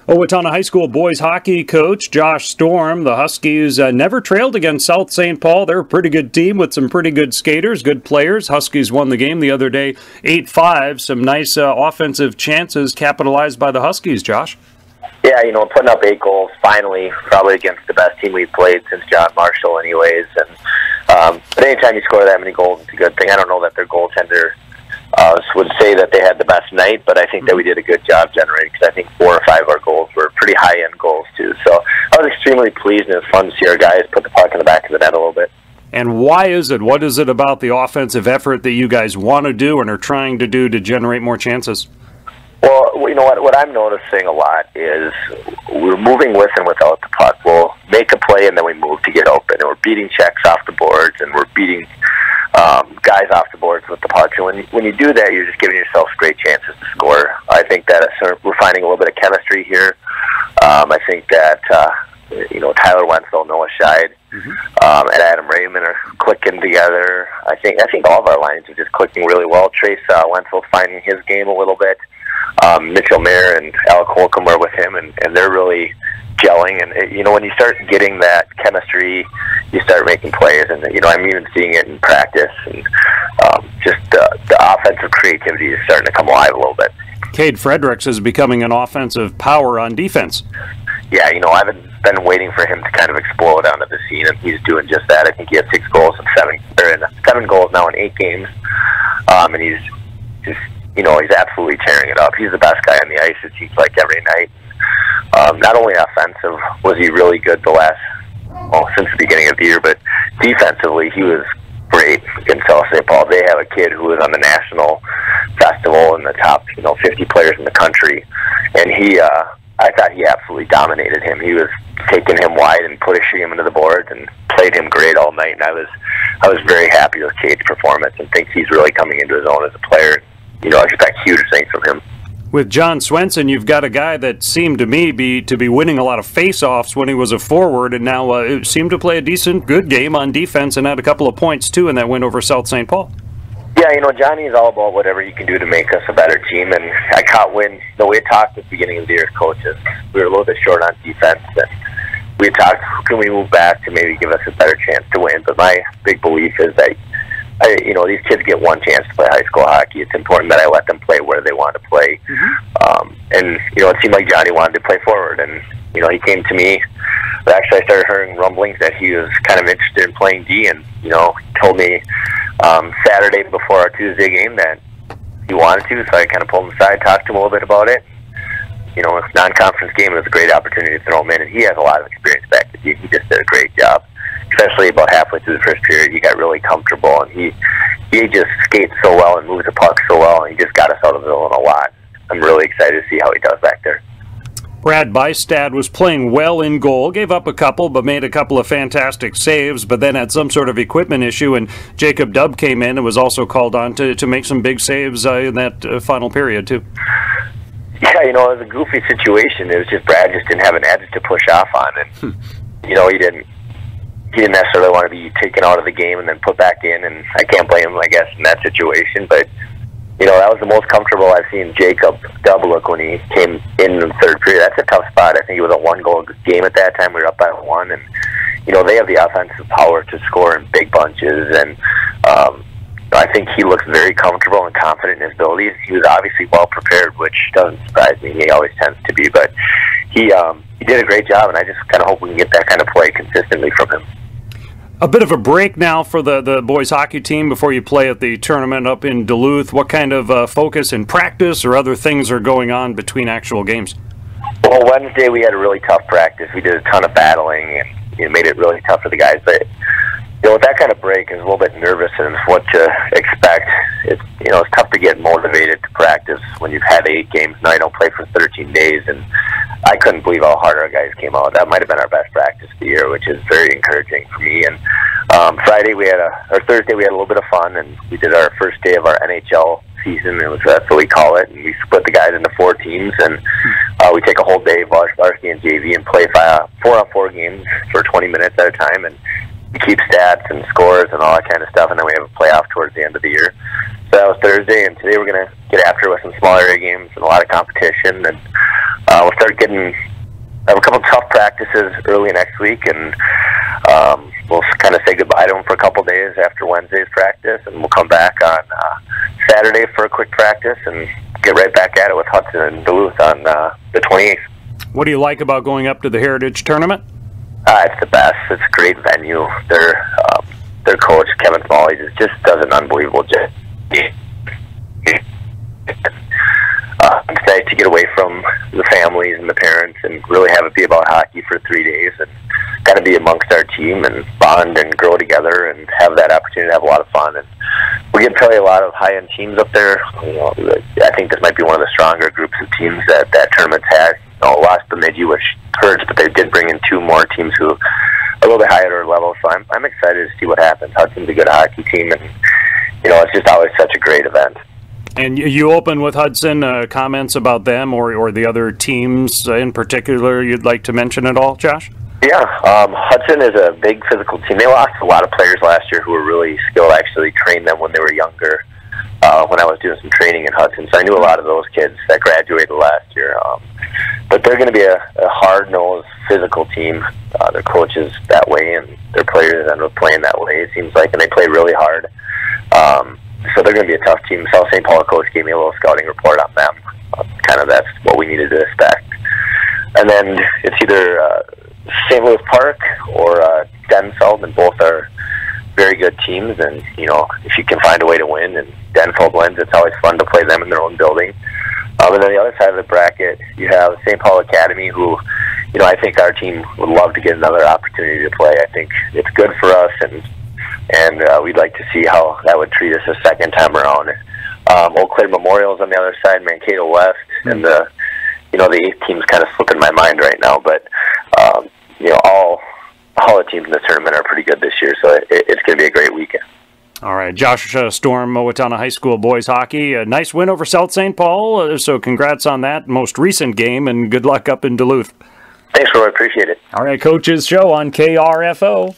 Owatonna High School boys hockey coach Josh Storm. The Huskies never trailed against South St. Paul. They're a pretty good team with some pretty good skaters, good players. Huskies won the game the other day 8-5. Some nice offensive chances capitalized by the Huskies, Josh. Yeah, putting up 8 goals finally, probably against the best team we've played since John Marshall anyways. And but anytime you score that many goals, it's a good thing. I don't know that their goaltender would say that they had the best night, but I think that we did a good job generating, because I think 4 or 5 of our goals were pretty high-end goals too. So I was extremely pleased, and it was fun to see our guys put the puck in the back of the net a little bit. And why is it? What is it about the offensive effort that you guys want to do and are trying to do to generate more chances? Well, what I'm noticing a lot is we're moving with and without the puck. We'll make a play and then we move to get open, and we're beating checks off the boards, and we're beating guys off the boards with the puck. And when you do that, you're just giving yourself great chances to score. I think that we're finding a little bit of chemistry here. I think that Tyler Wenzel, Noah Scheid, and Adam Raymond are clicking together. I think all of our lines are just clicking really well. Trace Wenzel's finding his game a little bit. Mitchell Mayer and Alec Holcomb are with him, and they're really gelling. And when you start getting that chemistry, you start making plays. And I'm even seeing it in practice, and just the offensive creativity is starting to come alive a little bit. Cade Frederick is becoming an offensive power on defense. Yeah, I've been waiting for him to kind of explode onto the scene, and he's doing just that. I think he had 6 goals in 7 goals now in 8 games, and he's just he's absolutely tearing it up. He's the best guy on the ice, it seems like, every night. Not only offensive was he really good since the beginning of the year, but defensively he was great in South St. Paul. They have a kid who was on the national festival in the top 50 players in the country, and I thought he absolutely dominated him. He was taking him wide and pushing him into the boards and played him great all night. And I was very happy with Cade's performance and think he's really coming into his own as a player. I expect huge things from him. With John Swenson, you've got a guy that seemed to me to be winning a lot of face-offs when he was a forward, and now seemed to play a decent, good game on defense and had a couple of points, too, in that win over South St. Paul. Yeah, Johnny's all about whatever he can do to make us a better team, and I caught wind. We had talked at the beginning of the year as coaches. We were a little bit short on defense, and we had talked, can we move back to maybe give us a better chance to win? But my big belief is that these kids get one chance to play high school hockey. It's important that I let them play where they want to play. And it seemed like Johnny wanted to play forward, and he came to me. But actually, I started hearing rumblings that he was kind of interested in playing D, and he told me Saturday before our Tuesday game that he wanted to. So I kind of pulled him aside, talked to him a little bit about it. It's a non-conference game. It was a great opportunity to throw him in, and he has a lot of experience back to D. He just did a great job. Especially about halfway through the first period, he got really comfortable, and he just skates so well and moves the puck so well, and he just got us out of the zone a lot. I'm really excited to see how he does back there. Brad Bystad was playing well in goal, gave up a couple, but made a couple of fantastic saves, but then had some sort of equipment issue, and Jacob Dubb came in and was also called on to make some big saves in that final period, too. Yeah, it was a goofy situation. It was just Brad just didn't have an edge to push off on, and, he didn't necessarily want to be taken out of the game and then put back in, and I can't blame him, I guess, in that situation. But, that was the most comfortable I've seen Jacob Dubb look when he came in the third period. That's a tough spot. I think it was a 1-goal game at that time. We were up by 1, and, they have the offensive power to score in big bunches, and I think he looks very comfortable and confident in his abilities. He was obviously well prepared, which doesn't surprise me. He always tends to be, but he did a great job, and I just kind of hope we can get that kind of play consistently from him. A bit of a break now for the boys hockey team before you play at the tournament up in Duluth. What kind of focus in practice or other things are going on between actual games? Well, Wednesday we had a really tough practice. We did a ton of battling, and it made it really tough for the guys. But with that kind of break, is a little bit nervous in what to expect. It's tough to get motivated to practice when you've had 8 games. Now you don't play for 13 days, and I couldn't believe how hard our guys came out. That might have been our best practice of the year, which is very encouraging for me. And Thursday we had a little bit of fun, and we did our first day of our NHL season. That's what we call it, and we split the guys into 4 teams, and we take a whole day, varsity and JV, and play 4-on-4 games for 20 minutes at a time, and we keep stats and scores and all that kind of stuff, and then we have a playoff towards the end of the year. So that was Thursday, and today we're going to get after it with some small area games and a lot of competition, and we'll start have a couple tough practices early next week, and we'll kind of say goodbye to them for a couple days after Wednesday's practice, and we'll come back on Saturday for a quick practice and get right back at it with Hudson and Duluth on the 28th. What do you like about going up to the Heritage Tournament? It's the best. It's a great venue. Their coach, Kevin Smalley, just does an unbelievable job. It's nice to get away from the families and the parents and really have it be about hockey for 3 days and kind of be amongst our team and bond and grow together and have that opportunity to have a lot of fun. And we get to play a lot of high-end teams up there. I think this might be one of the stronger groups of teams that tournament's had. Lost the mid-U, which hurts, but they did bring in 2 more teams who are a little bit higher level. So I'm excited to see what happens. Hudson's a good hockey team, and it's just always such a great event. And you open with Hudson. Comments about them or the other teams in particular you'd like to mention at all, Josh? Yeah, Hudson is a big physical team. They lost a lot of players last year who were really skilled. I actually trained them when they were younger, when I was doing some training in Hudson. So I knew a lot of those kids that graduated last year. But they're going to be a hard-nosed, physical team. Their coach is that way, and their players end up playing that way, it seems like, and they play really hard. So they're going to be a tough team. South St. Paul coach gave me a little scouting report on them. Kind of that's what we needed to expect. And then it's either St. Louis Park or Denfeld, and both are very good teams. And, if you can find a way to win, and Denfeld wins, it's always fun to play them in their own building. And then the other side of the bracket, you have St. Paul Academy, who, I think our team would love to get another opportunity to play. I think it's good for us, and we'd like to see how that would treat us a second time around. Eau Claire Memorial's on the other side, Mankato West, and the 8th team's kind of slipping my mind right now. But all the teams in this tournament are pretty good this year, so it's going to be a great weekend. All right, Josh Storm, Owatonna High School boys hockey. A nice win over South St. Paul, so congrats on that most recent game, and good luck up in Duluth. Thanks, Roy. Appreciate it. All right, Coach's Show on KRFO.